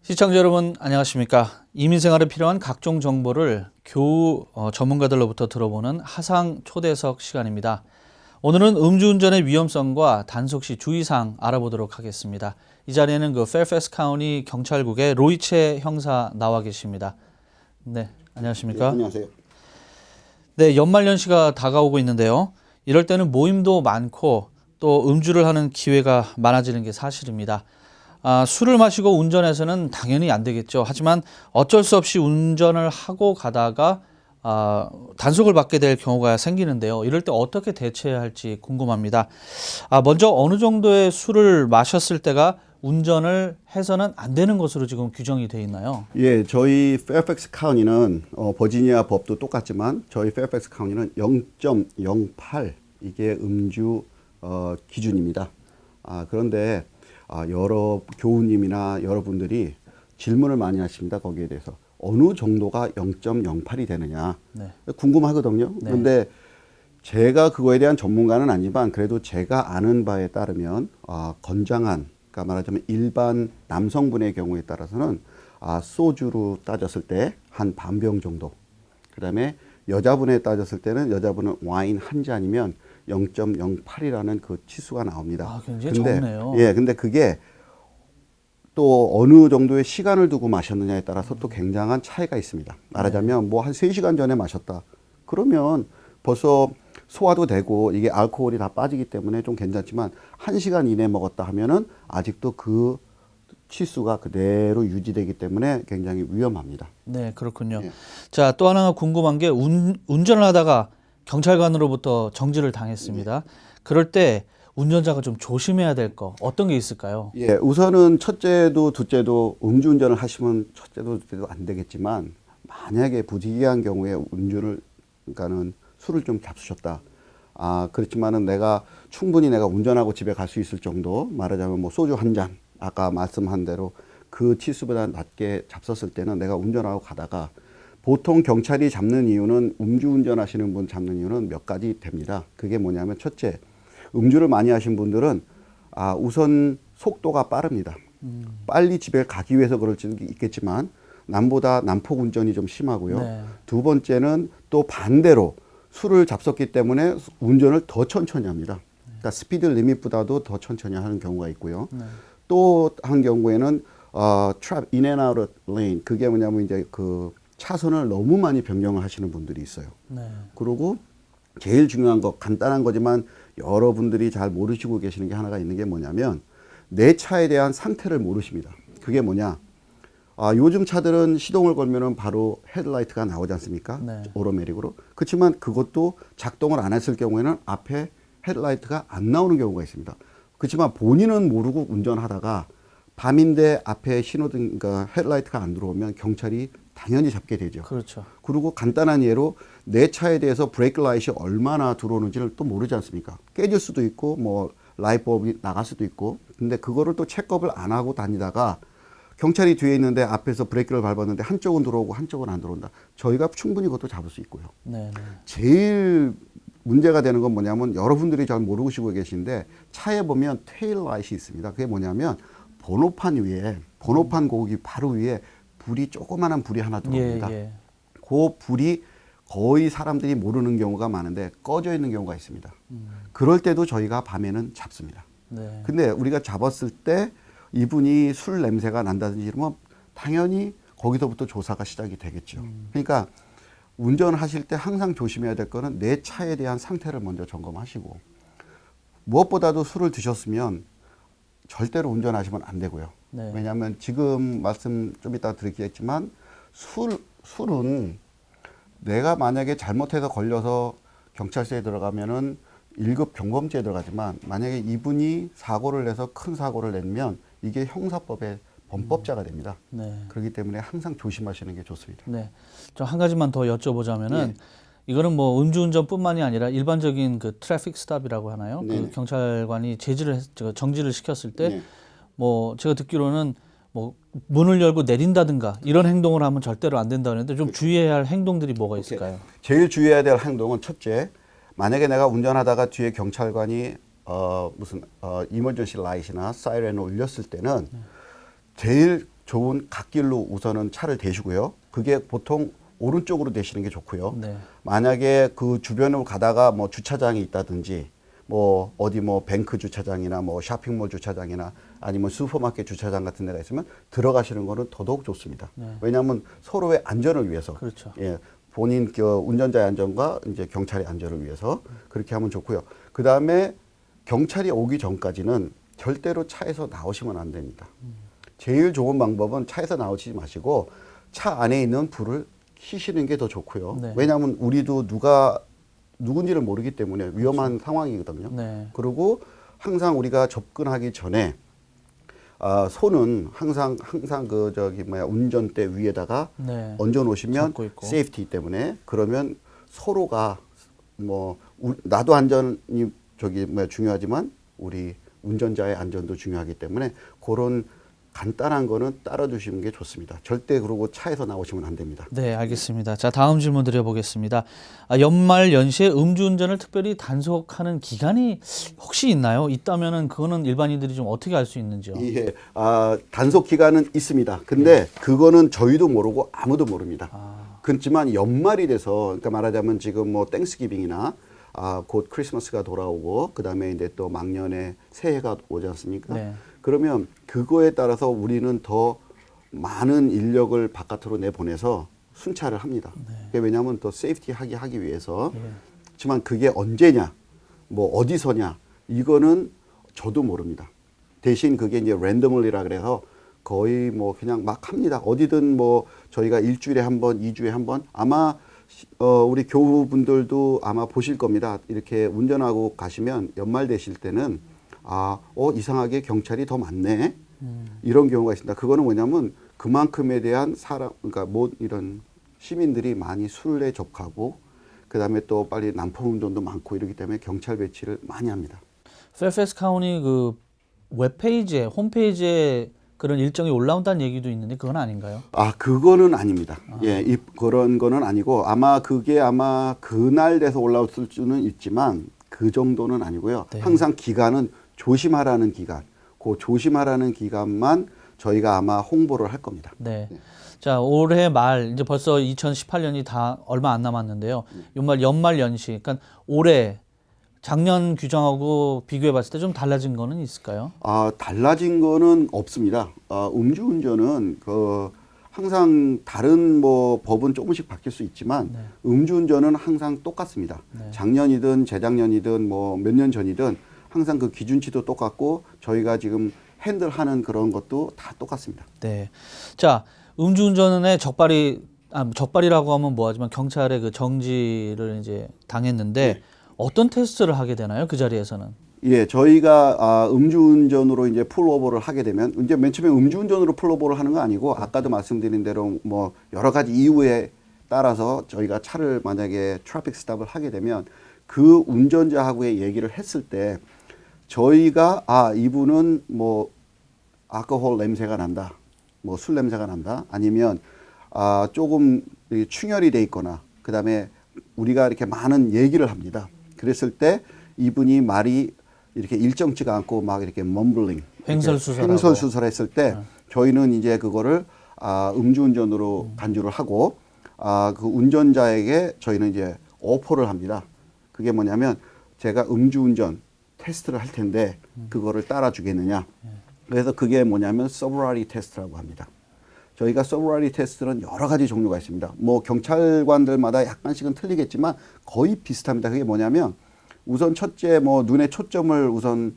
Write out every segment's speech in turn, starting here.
시청자 여러분 안녕하십니까? 이민생활에 필요한 각종 정보를 교우 전문가들로부터 들어보는 하상 초대석 시간입니다. 오늘은 음주운전의 위험성과 단속 시 주의사항 알아보도록 하겠습니다. 이 자리에는 페어팩스 카운티 경찰국의 로이체 형사 나와 계십니다. 네, 안녕하십니까? 네, 안녕하세요. 네, 연말연시가 다가오고 있는데요. 이럴 때는 모임도 많고 또 음주를 하는 기회가 많아지는 게 사실입니다. 술을 마시고 운전해서는 당연히 안 되겠죠. 하지만 어쩔 수 없이 운전을 하고 가다가 단속을 받게 될 경우가 생기는데요. 이럴 때 어떻게 대처해야 할지 궁금합니다. 먼저 어느 정도의 술을 마셨을 때가 운전을 해서는 안 되는 것으로 지금 규정이 되어 있나요? 예, 저희 페어팩스 카운티는 버지니아 법도 똑같지만 저희 페어팩스 카운티는 0.08 이게 음주 기준입니다. 그런데 여러 교우님이나 여러분들이 질문을 많이 하십니다. 거기에 대해서 어느 정도가 0.08이 되느냐 궁금하거든요. 네. 그런데 제가 그거에 대한 전문가는 아니지만 그래도 제가 아는 바에 따르면 건장한, 그러니까 말하자면 일반 남성분의 경우에 따라서는 소주로 따졌을 때 한 반병 정도, 그 다음에 여자분에 따졌을 때는 여자분은 와인 한 잔이면 0.08이라는 그 치수가 나옵니다. 굉장히 적네요. 예, 근데 그게 또 어느 정도의 시간을 두고 마셨느냐에 따라서 또 굉장한 차이가 있습니다. 말하자면 뭐 한 3시간 전에 마셨다. 그러면 벌써 소화도 되고 이게 알코올이 다 빠지기 때문에 좀 괜찮지만 1시간 이내 먹었다 하면은 아직도 그 치수가 그대로 유지되기 때문에 굉장히 위험합니다. 네, 그렇군요. 예. 자, 또 하나 궁금한 게 운전을 하다가 경찰관으로부터 정지를 당했습니다. 그럴 때 운전자가 좀 조심해야 될 거 어떤 게 있을까요? 예, 우선은 첫째도 둘째도 음주운전을 하시면 첫째도 둘째도 안 되겠지만 만약에 부득이한 경우에 그러니까는 술을 좀 잡수셨다. 그렇지만은 충분히 내가 운전하고 집에 갈 수 있을 정도, 말하자면 뭐 소주 한 잔, 아까 말씀한 대로 그 치수보다 낮게 잡섰을 때는 내가 운전하고 가다가 보통 경찰이 잡는 이유는 음주운전 하시는 분 잡는 이유는 몇 가지 됩니다. 그게 뭐냐면 첫째, 음주를 많이 하신 분들은 우선 속도가 빠릅니다. 빨리 집에 가기 위해서 그럴 수도 있겠지만 남보다 난폭 운전이 좀 심하고요. 네. 두 번째는 또 반대로 술을 잡섰기 때문에 운전을 더 천천히 합니다. 그러니까 스피드 리밋보다도 더 천천히 하는 경우가 있고요. 또 한 경우에는 트랩 인 앤 아웃 레인, 그게 뭐냐면 이제 그 차선을 너무 많이 변경을 하시는 분들이 있어요. 네. 그리고 제일 중요한 거, 간단한 거지만 여러분들이 잘 모르시고 계시는 게 하나가 있는 게 뭐냐면 내 차에 대한 상태를 모르십니다. 그게 뭐냐? 요즘 차들은 시동을 걸면은 바로 헤드라이트가 나오지 않습니까? 네. 오토매틱으로. 그렇지만 그것도 작동을 안 했을 경우에는 앞에 헤드라이트가 안 나오는 경우가 있습니다. 그렇지만 본인은 모르고 운전하다가 밤인데 앞에 신호등, 그러니까 헤드라이트가 안 들어오면 경찰이 당연히 잡게 되죠. 그렇죠. 그리고 간단한 예로 내 차에 대해서 브레이크 라이트가 얼마나 들어오는지를 또 모르지 않습니까? 깨질 수도 있고 뭐 라이트법이 나갈 수도 있고, 근데 그거를 또 체크업을 안 하고 다니다가 경찰이 뒤에 있는데 앞에서 브레이크를 밟았는데 한쪽은 들어오고 한쪽은 안 들어온다. 저희가 충분히 그것도 잡을 수 있고요. 네. 제일 문제가 되는 건 뭐냐면 여러분들이 잘 모르시고 계신데 차에 보면 테일 라이트이 있습니다. 그게 뭐냐면 번호판 거기 바로 위에 조그만한 불이 하나 들어옵니다. 예. 그 불이 거의 사람들이 모르는 경우가 많은데 꺼져 있는 경우가 있습니다. 그럴 때도 저희가 밤에는 잡습니다. 네. 근데 우리가 잡았을 때 이분이 술 냄새가 난다든지 이러면 당연히 거기서부터 조사가 시작이 되겠죠. 그러니까 운전을 하실 때 항상 조심해야 될 거는 내 차에 대한 상태를 먼저 점검하시고, 무엇보다도 술을 드셨으면 절대로 운전하시면 안 되고요. 네. 왜냐하면 지금 말씀 좀 이따 드리겠지만 술은 내가 만약에 잘못해서 걸려서 경찰서에 들어가면은 1급 경범죄에 들어가지만 만약에 이분이 사고를 내서 큰 사고를 내면 이게 형사법의 범법자가 됩니다. 네. 그렇기 때문에 항상 조심하시는 게 좋습니다. 네. 저 한 가지만 더 여쭤보자면은 예. 이거는 뭐 음주운전뿐만이 아니라 일반적인 그 트래픽 스탑이라고 하나요? 네네. 그 경찰관이 정지를 시켰을 때 네. 뭐 제가 듣기로는 뭐 문을 열고 내린다든가 이런 행동을 하면 절대로 안 된다 그러는데 좀 주의해야 할 행동들이 뭐가 있을까요? 제일 주의해야 될 행동은 첫째, 만약에 내가 운전하다가 뒤에 경찰관이 무슨 이머전시 라이트나 사이렌을 울렸을 때는 제일 좋은 갓길로 우선은 차를 대시고요. 그게 보통 오른쪽으로 대시는 게 좋고요. 네. 만약에 그 주변으로 가다가 뭐 주차장이 있다든지 뭐 어디 뭐 뱅크 주차장이나 뭐 쇼핑몰 주차장이나 아니면 슈퍼마켓 주차장 같은 데가 있으면 들어가시는 거는 더더욱 좋습니다. 네. 왜냐하면 서로의 안전을 위해서. 그렇죠. 예. 본인 그 운전자의 안전과 이제 경찰의 안전을 위해서 그렇게 하면 좋고요. 그다음에 경찰이 오기 전까지는 절대로 차에서 나오시면 안 됩니다. 제일 좋은 방법은 차에서 나오시지 마시고 차 안에 있는 불을 켜시는 게 더 좋고요. 네. 왜냐하면 우리도 누군지를 모르기 때문에 위험한 상황이거든요. 네. 그리고 항상 우리가 접근하기 전에 손은 항상 그 운전대 위에다가 네. 얹어 놓으시면 잡고 있고. 세이프티 때문에 그러면 서로가 나도 안전이 중요하지만 우리 운전자의 안전도 중요하기 때문에 그런 간단한 거는 따라주시는 게 좋습니다. 절대 그러고 차에서 나오시면 안 됩니다. 네, 알겠습니다. 자, 다음 질문 드려보겠습니다. 연말 연시에 음주운전을 특별히 단속하는 기간이 혹시 있나요? 있다면은 그거는 일반인들이 좀 어떻게 알 수 있는지요? 예, 단속 기간은 있습니다. 근데 그거는 저희도 모르고 아무도 모릅니다. 그렇지만 연말이 돼서, 그러니까 말하자면 지금 뭐 땡스기빙이나 곧 크리스마스가 돌아오고 그다음에 이제 또 막년에 새해가 오지 않습니까? 네. 그러면 그거에 따라서 우리는 더 많은 인력을 바깥으로 내보내서 순찰을 합니다. 그게 왜냐하면 더 세이프티 하기 위해서. 하지만 그게 언제냐, 뭐 어디서냐, 이거는 저도 모릅니다. 대신 그게 이제 랜덤을이라 그래서 거의 뭐 그냥 막 합니다. 어디든 뭐 저희가 일주일에 한 번, 2주에 한 번, 아마 우리 교우분들도 아마 보실 겁니다. 이렇게 운전하고 가시면 연말 되실 때는 이상하게 경찰이 더 많네. 이런 경우가 있습니다. 그거는 뭐냐면 그만큼에 대한 그러니까 뭐 이런 시민들이 많이 술에 접하고 그다음에 또 빨리 난폭 운전도 많고 이러기 때문에 경찰 배치를 많이 합니다. 페어팩스 카운티 그 웹페이지에 홈페이지에 그런 일정이 올라온다는 얘기도 있는데 그건 아닌가요? 그거는 아닙니다. 예, 그런 거는 아니고 그게 아마 그날 돼서 올라왔을 수는 있지만 그 정도는 아니고요. 네. 항상 기간은 조심하라는 기간, 그 조심하라는 기간만 저희가 아마 홍보를 할 겁니다. 네. 자, 올해 말 이제 벌써 2018년이 다 얼마 안 남았는데요. 연말 연시, 그러니까 올해 작년 규정하고 비교해 봤을 때 좀 달라진 거는 있을까요? 달라진 거는 없습니다. 음주운전은 항상 다른 뭐 법은 조금씩 바뀔 수 있지만 음주운전은 항상 똑같습니다. 작년이든 재작년이든 뭐 몇 년 전이든 항상 그 기준치도 똑같고 저희가 지금 핸들하는 그런 것도 다 똑같습니다. 네. 자, 음주운전에 적발이라고 하면 뭐하지만 경찰의 그 정지를 이제 당했는데 어떤 테스트를 하게 되나요? 그 자리에서는? 예, 저희가 음주운전으로 이제 풀오버를 하게 되면 이제 맨 처음에 음주운전으로 풀오버를 하는 거 아니고 아까도 말씀드린 대로 뭐 여러 가지 이유에 따라서 저희가 차를 만약에 트래픽 스탑을 하게 되면 그 운전자하고의 얘기를 했을 때 저희가 이분은 뭐 알코올 냄새가 난다, 뭐 술 냄새가 난다, 아니면 조금 충혈이 돼 있거나 그다음에 우리가 이렇게 많은 얘기를 합니다. 그랬을 때 이분이 말이 이렇게 일정치가 않고 막 이렇게 멈블링, 횡설수설했을 때 저희는 이제 그거를 음주운전으로 간주를 하고 그 운전자에게 저희는 이제 오퍼를 합니다. 그게 뭐냐면 제가 음주운전 테스트를 할 텐데 그거를 따라주겠느냐. 그래서 그게 뭐냐면 sobriety 테스트라고 합니다. 저희가 sobriety 테스트는 여러 가지 종류가 있습니다. 뭐 경찰관들마다 약간씩은 틀리겠지만 거의 비슷합니다. 그게 뭐냐면 우선 첫째 뭐 눈에 초점을 우선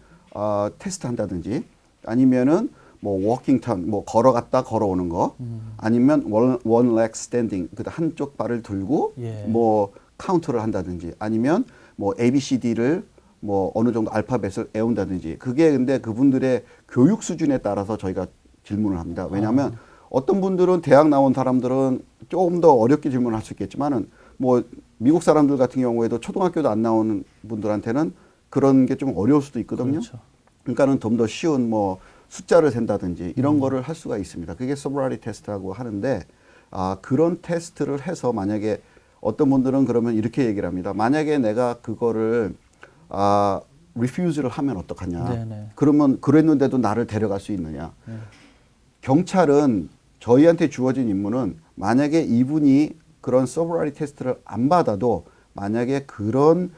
테스트한다든지 아니면은 뭐 walking turn 뭐 걸어갔다 걸어오는 거 아니면 one leg standing 그 한쪽 발을 들고 뭐 카운트를 한다든지 아니면 뭐 ABCD를 뭐 어느 정도 알파벳을 외운다든지 그게 근데 그분들의 교육 수준에 따라서 저희가 질문을 합니다. 왜냐하면 어떤 분들은 대학 나온 사람들은 조금 더 어렵게 질문할 수 있겠지만은 뭐 미국 사람들 같은 경우에도 초등학교도 안 나오는 분들한테는 그런 게 좀 어려울 수도 있거든요. 그렇죠. 그러니까는 좀 더 쉬운 뭐 숫자를 센다든지 이런 거를 할 수가 있습니다. 그게 sobriety 테스트라고 하는데 그런 테스트를 해서 만약에 어떤 분들은 그러면 이렇게 얘기를 합니다. 만약에 내가 그거를 refuse를 하면 어떡하냐. 네네. 그러면 그랬는데도 나를 데려갈 수 있느냐. 경찰은 저희한테 주어진 임무는 만약에 이분이 그런 sobriety 테스트를 안 받아도 만약에 그런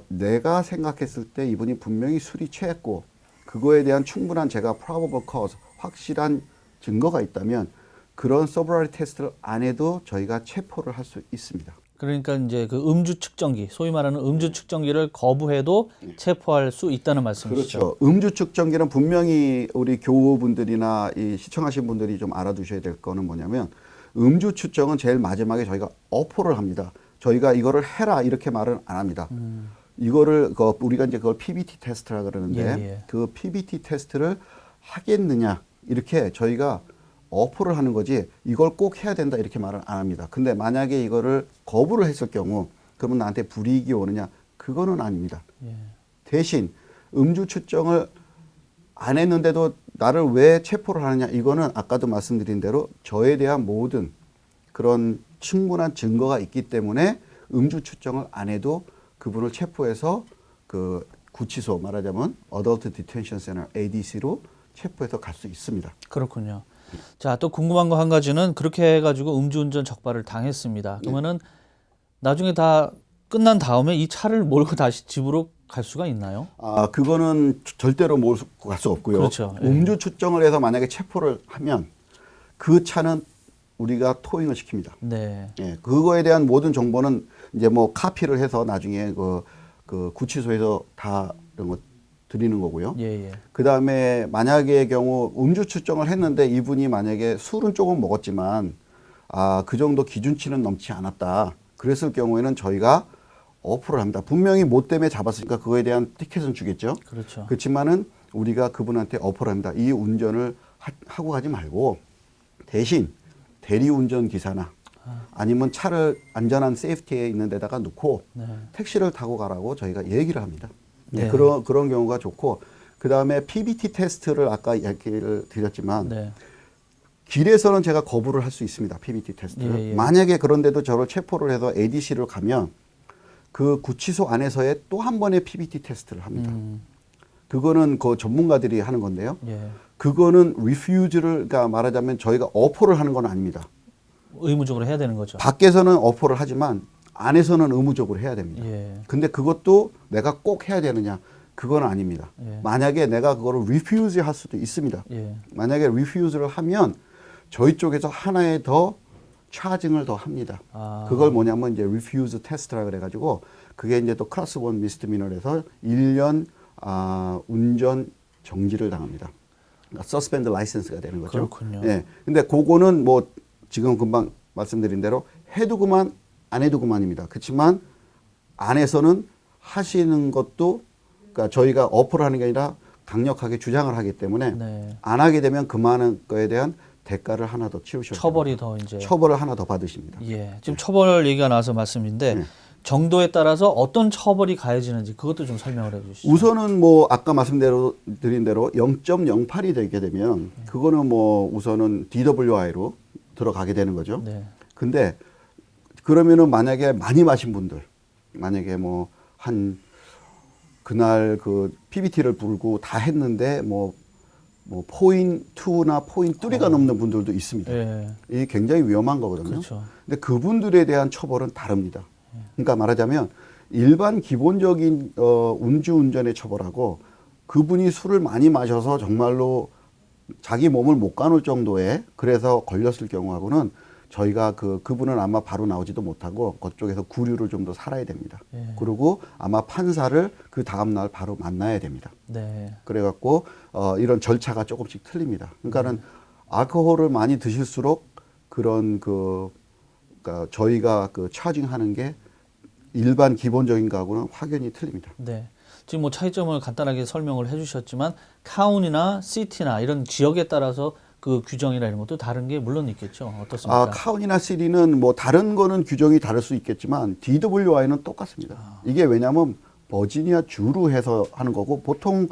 내가 생각했을 때 이분이 분명히 술이 취했고 그거에 대한 충분한 제가 probable cause 확실한 증거가 있다면 그런 sobriety 테스트를 안 해도 저희가 체포를 할 수 있습니다. 그러니까 이제 그 음주 측정기, 소위 말하는 음주 측정기를 거부해도 체포할 수 있다는 말씀이시죠? 그렇죠. 음주 측정기는 분명히 우리 교우분들이나 이 시청하신 분들이 좀 알아두셔야 될 거는 뭐냐면 음주 측정은 제일 마지막에 저희가 어포를 합니다. 저희가 이거를 해라 이렇게 말은 안 합니다. 이거를 우리가 이제 그걸 PBT 테스트라 그러는데 예. 그 PBT 테스트를 하겠느냐 이렇게 저희가 어포를 하는 거지 이걸 꼭 해야 된다 이렇게 말은 안 합니다. 근데 만약에 이거를 거부를 했을 경우 그러면 나한테 불이익이 오느냐 그거는 아닙니다. 예. 대신 음주 측정을 안 했는데도 나를 왜 체포를 하느냐 이거는 아까도 말씀드린 대로 저에 대한 모든 그런 충분한 증거가 있기 때문에 음주 측정을 안 해도 그분을 체포해서 그 구치소 말하자면 Adult Detention Center ADC로 체포해서 갈 수 있습니다. 그렇군요. 자, 또 궁금한 거 한 가지는 그렇게 해가지고 음주운전 적발을 당했습니다. 그러면은 나중에 다 끝난 다음에 이 차를 몰고 다시 집으로 갈 수가 있나요? 그거는 절대로 몰고 갈 수 없고요. 그렇죠. 예. 음주 측정을 해서 만약에 체포를 하면 그 차는 우리가 토잉을 시킵니다. 네. 예, 그거에 대한 모든 정보는 이제 뭐 카피를 해서 나중에 그 구치소에서 다 이런 거 드리는 거고요. 예. 그 다음에 만약의 경우 음주 측정을 했는데 이분이 만약에 술은 조금 먹었지만 그 정도 기준치는 넘지 않았다. 그랬을 경우에는 저희가 어플을 합니다. 분명히 뭐 때문에 잡았으니까 그거에 대한 티켓은 주겠죠. 그렇죠. 그렇지만은 우리가 그분한테 어플을 합니다. 이 운전을 하고 가지 말고 대신 대리운전 기사나 아니면 차를 안전한 세이프티에 있는 데다가 놓고 네. 택시를 타고 가라고 저희가 얘기를 합니다. 네. 그런 경우가 좋고 그 다음에 PBT 테스트를 아까 얘기를 드렸지만 네. 길에서는 제가 거부를 할 수 있습니다. PBT 테스트를. 예. 만약에 그런데도 저를 체포를 해서 ADC를 가면 그 구치소 안에서의 또 한 번의 PBT 테스트를 합니다. 그거는 그 전문가들이 하는 건데요. 예. 그거는 refuse를 그러니까 말하자면 저희가 어포를 하는 건 아닙니다. 의무적으로 해야 되는 거죠. 밖에서는 어포를 하지만 안에서는 의무적으로 해야 됩니다. 예. 근데 그것도 내가 꼭 해야 되느냐? 그건 아닙니다. 예. 만약에 내가 그거를 refuse 할 수도 있습니다. 예. 만약에 refuse를 하면 저희 쪽에서 하나의 더 차징을 더 합니다. 그걸 뭐냐면 이제 refuse 테스트라 그래가지고 그게 이제 또 클래스 1 미스드미너에서 1년 운전 정지를 당합니다. 그러니까 서스펜드 라이센스가 되는 거죠. 그렇군요. 예. 근데 그거는 뭐 지금 금방 말씀드린 대로 해도 그만 안 해도 그만입니다. 그렇지만 안에서는 하시는 것도 그러니까 저희가 어플을 하는 게 아니라 강력하게 주장을 하기 때문에 네. 안 하게 되면 그만한 거에 대한 대가를 하나 더 치우셔야 처벌이 더 이제 처벌을 하나 더 받으십니다. 예. 지금 처벌 얘기가 나와서 말씀인데 네. 정도에 따라서 어떤 처벌이 가해지는지 그것도 좀 설명을 해 주시죠. 우선은 뭐 아까 말씀드린 대로 0.08이 되게 되면 그거는 뭐 우선은 DWI로 들어가게 되는 거죠. 네. 근데 그러면은 만약에 많이 마신 분들 만약에 뭐 한 그날 그 PBT를 불고 다 했는데 뭐 포인트 2나 포인트 3가 넘는 분들도 있습니다. 예. 이게 굉장히 위험한 거거든요. 그렇죠. 근데 그분들에 대한 처벌은 다릅니다. 그러니까 말하자면 일반 기본적인 음주운전의 처벌하고 그분이 술을 많이 마셔서 정말로 자기 몸을 못 가눌 정도에 그래서 걸렸을 경우하고는 저희가 그분은 아마 바로 나오지도 못하고 그쪽에서 구류를 좀 더 살아야 됩니다. 예. 그리고 아마 판사를 그 다음 날 바로 만나야 됩니다. 네. 그래갖고 이런 절차가 조금씩 틀립니다. 그러니까는 알코올을 많이 드실수록 그런 그러니까 저희가 차징하는 게 일반 기본적인 거하고는 확연히 틀립니다. 네. 지금 뭐 차이점을 간단하게 설명을 해주셨지만 카운이나 시티나 이런 지역에 따라서 그 규정이나 이런 것도 다른 게 물론 있겠죠. 어떻습니까? 카운이나 시리는 뭐 다른 거는 규정이 다를 수 있겠지만 DWI는 똑같습니다. 이게 왜냐하면 버지니아 주로 해서 하는 거고 보통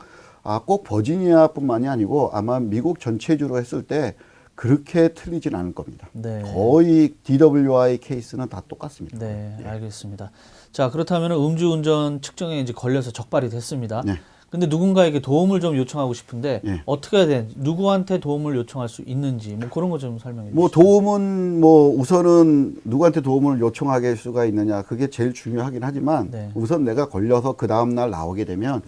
꼭 버지니아뿐만이 아니고 아마 미국 전체 주로 했을 때 그렇게 틀리진 않을 겁니다. 네. 거의 DWI 케이스는 다 똑같습니다. 네, 알겠습니다. 자, 그렇다면 음주운전 측정에 이제 걸려서 적발이 됐습니다. 네. 근데 누군가에게 도움을 좀 요청하고 싶은데 예. 어떻게 해야 되는지, 누구한테 도움을 요청할 수 있는지 뭐 그런 거 좀 설명해 주시죠. 뭐 도움은 뭐 우선은 누구한테 도움을 요청할 수가 있느냐 그게 제일 중요하긴 하지만 네. 우선 내가 걸려서 그 다음 날 나오게 되면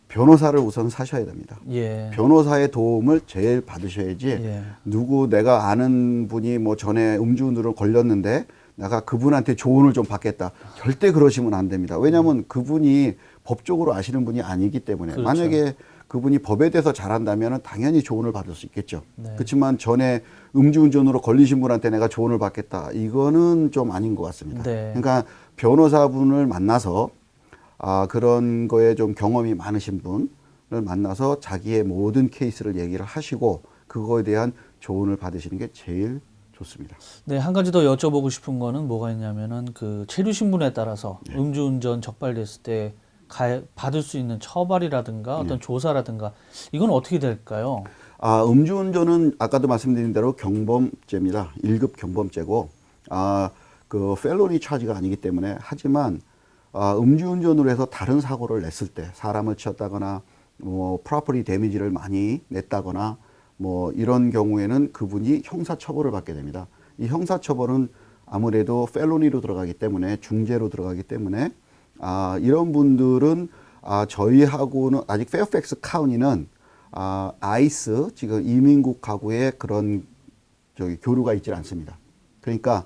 변호사를 우선 사셔야 됩니다. 예. 변호사의 도움을 제일 받으셔야지 예. 누구 내가 아는 분이 뭐 전에 음주운전으로 걸렸는데 내가 그분한테 조언을 좀 받겠다. 절대 그러시면 안 됩니다. 왜냐하면 그분이 법적으로 아시는 분이 아니기 때문에 그렇죠. 만약에 그분이 법에 대해서 잘한다면 당연히 조언을 받을 수 있겠죠. 네. 그렇지만 전에 음주운전으로 걸리신 분한테 내가 조언을 받겠다. 이거는 좀 아닌 것 같습니다. 네. 그러니까 변호사분을 만나서 그런 거에 좀 경험이 많으신 분을 만나서 자기의 모든 케이스를 얘기를 하시고 그거에 대한 조언을 받으시는 게 제일 좋습니다. 네, 한 가지 더 여쭤보고 싶은 거는 뭐가 있냐면은 그 체류 신분에 따라서 음주운전 적발됐을 때 받을 수 있는 처벌이라든가 어떤 조사라든가 이건 어떻게 될까요? 음주운전은 아까도 말씀드린 대로 경범죄입니다. 1급 경범죄고, 그 펠로니 차지가 아니기 때문에 하지만 음주운전으로 해서 다른 사고를 냈을 때 사람을 치었다거나 뭐 프로퍼티 데미지를 많이 냈다거나 뭐 이런 경우에는 그분이 형사처벌을 받게 됩니다. 이 형사처벌은 아무래도 펠로니로 들어가기 때문에 중죄로 들어가기 때문에 이런 분들은 저희하고는 아직 페어팩스 카운티는 아이스 지금 이민국하고의 그런 교류가 있지 않습니다. 그러니까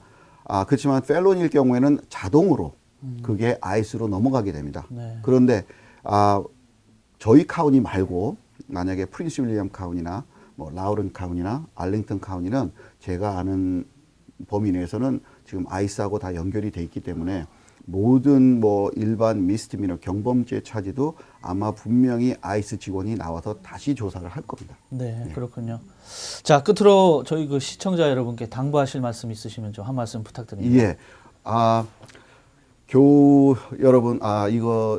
그렇지만 펠로니일 경우에는 자동으로 그게 아이스로 넘어가게 됩니다. 네. 그런데 저희 카운티 말고 만약에 프린스 윌리엄 카운티나 뭐 라우런 카운티나 알링턴 카운티는 제가 아는 범위 내에서는 지금 아이스하고 다 연결이 돼 있기 때문에 모든 뭐 일반 미스티미너 경범죄 차지도 아마 분명히 아이스 직원이 나와서 다시 조사를 할 겁니다. 네, 그렇군요. 자, 끝으로 저희 그 시청자 여러분께 당부하실 말씀 있으시면 좀 한 말씀 부탁드립니다. 예. 교우 여러분,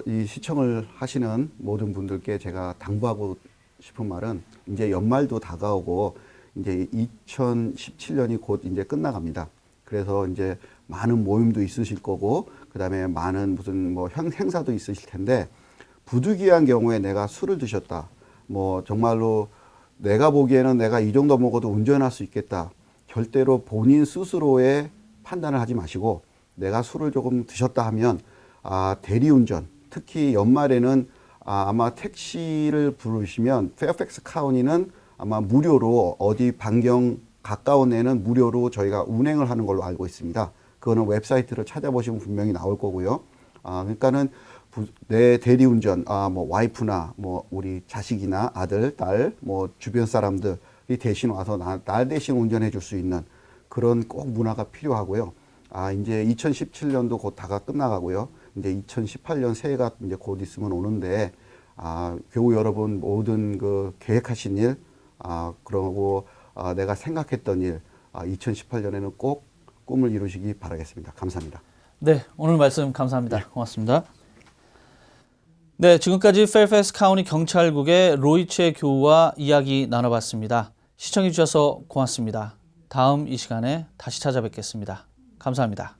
이 시청을 하시는 모든 분들께 제가 당부하고 싶은 말은 이제 연말도 다가오고 이제 2017년이 곧 이제 끝나갑니다. 그래서 이제 많은 모임도 있으실 거고 그다음에 많은 무슨 뭐 행사도 있으실 텐데 부득이한 경우에 내가 술을 드셨다. 뭐 정말로 내가 보기에는 내가 이 정도 먹어도 운전할 수 있겠다. 절대로 본인 스스로의 판단을 하지 마시고 내가 술을 조금 드셨다 하면 대리운전 특히 연말에는 아마 택시를 부르시면 페어팩스 카운티는 아마 무료로 어디 반경 가까운 데는 무료로 저희가 운행을 하는 걸로 알고 있습니다. 그거는 웹사이트를 찾아보시면 분명히 나올 거고요. 그러니까는 내 대리운전, 뭐 와이프나 뭐 우리 자식이나 아들, 딸, 뭐 주변 사람들이 대신 와서 날 대신 운전해 줄 수 있는 그런 꼭 문화가 필요하고요. 이제 2017년도 곧 다가 끝나가고요. 이제 2018년 새해가 이제 곧 있으면 오는데, 교우 여러분 모든 그 계획하신 일, 그러고 내가 생각했던 일, 2018년에는 꼭 꿈을 이루시기 바라겠습니다. 감사합니다. 네, 오늘 말씀 감사합니다. 고맙습니다. 네, 지금까지 페어팩스 카운티 경찰국의 로이체 교우와 이야기 나눠봤습니다. 시청해 주셔서 고맙습니다. 다음 이 시간에 다시 찾아뵙겠습니다. 감사합니다.